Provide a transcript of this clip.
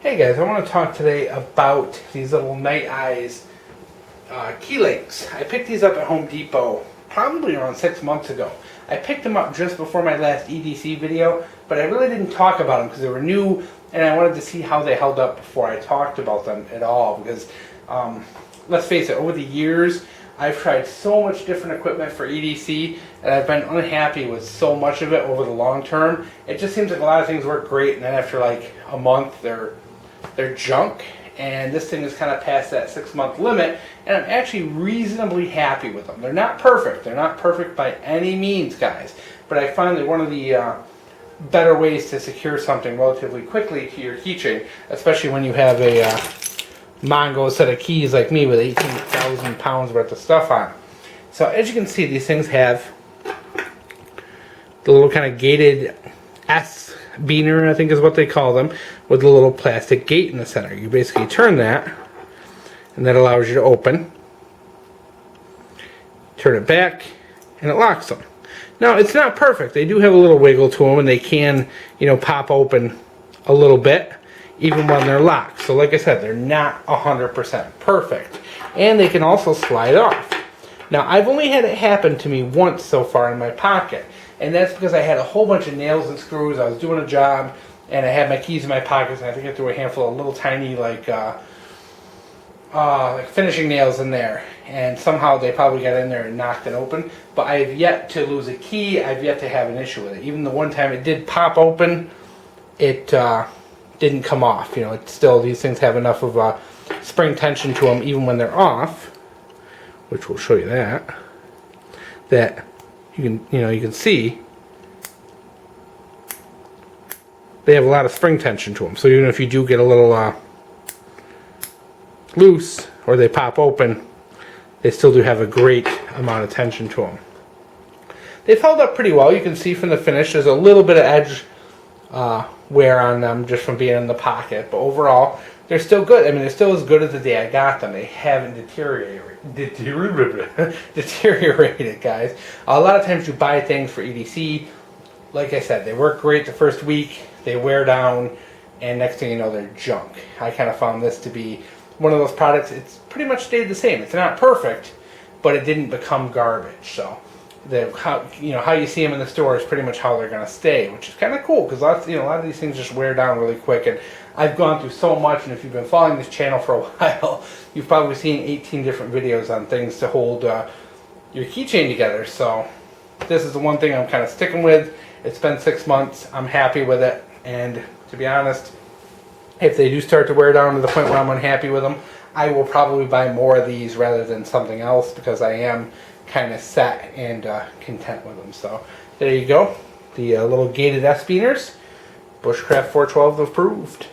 Hey guys, I want to talk today about these little NiteIze key links. I picked these up at Home Depot probably around 6 months ago. I picked them up just before my last EDC video, but I really didn't talk about them because they were new and I wanted to see how they held up before I talked about them at all. Because let's face it, over the years I've tried so much different equipment for EDC and I've been unhappy with so much of it over the long term. It just seems like a lot of things work great and then after like a month they're junk, and this thing is kind of past that 6 month limit, and I'm actually reasonably happy with them. They're not perfect. They're not perfect by any means, guys, but I find that one of the better ways to secure something relatively quickly to your keychain, especially when you have a Mongo set of keys like me with 18,000 pounds worth of stuff on. So as you can see, these things have the little kind of gated S-biner, I think is what they call them, with a little plastic gate in the center. You basically turn that, and that allows you to open. Turn it back, and it locks them. Now, it's not perfect. They do have a little wiggle to them, and they can, pop open a little bit, even when they're locked. So like I said, they're not 100% perfect. And they can also slide off. Now, I've only had it happen to me once so far in my pocket, and that's because I had a whole bunch of nails and screws. I was doing a job, and I had my keys in my pockets, and I think I threw a handful of little tiny, like finishing nails in there, and somehow they probably got in there and knocked it open. But I have yet to lose a key. I've yet to have an issue with it. Even the one time it did pop open, it didn't come off. It's still, these things have enough of spring tension to them, even when they're off, which will show you that you can see they have a lot of spring tension to them. So even if you do get a little loose or they pop open, they still do have a great amount of tension to them. They've held up pretty well. You can see from the finish there's a little bit of edge wear on them just from being in the pocket, but overall they're still good. I mean, they're still as good as the day I got them. They haven't deteriorated, guys. A lot of times you buy things for EDC, like I said, they work great the first week, they wear down, and next thing you know, they're junk. I kind of found this to be one of those products. It's pretty much stayed the same. It's not perfect, but it didn't become garbage. So how you see them in the store is pretty much how they're going to stay, which is kind of cool because a lot of these things just wear down really quick. And I've gone through so much, and if you've been following this channel for a while, you've probably seen 18 different videos on things to hold your keychain together. So this is the one thing I'm kind of sticking with. It's been 6 months. I'm happy with it, and to be honest, if they do start to wear down to the point where I'm unhappy with them, I will probably buy more of these rather than something else because I am kind of set and content with them. So there you go, the little gated S-biners, Bushcraft 412 approved.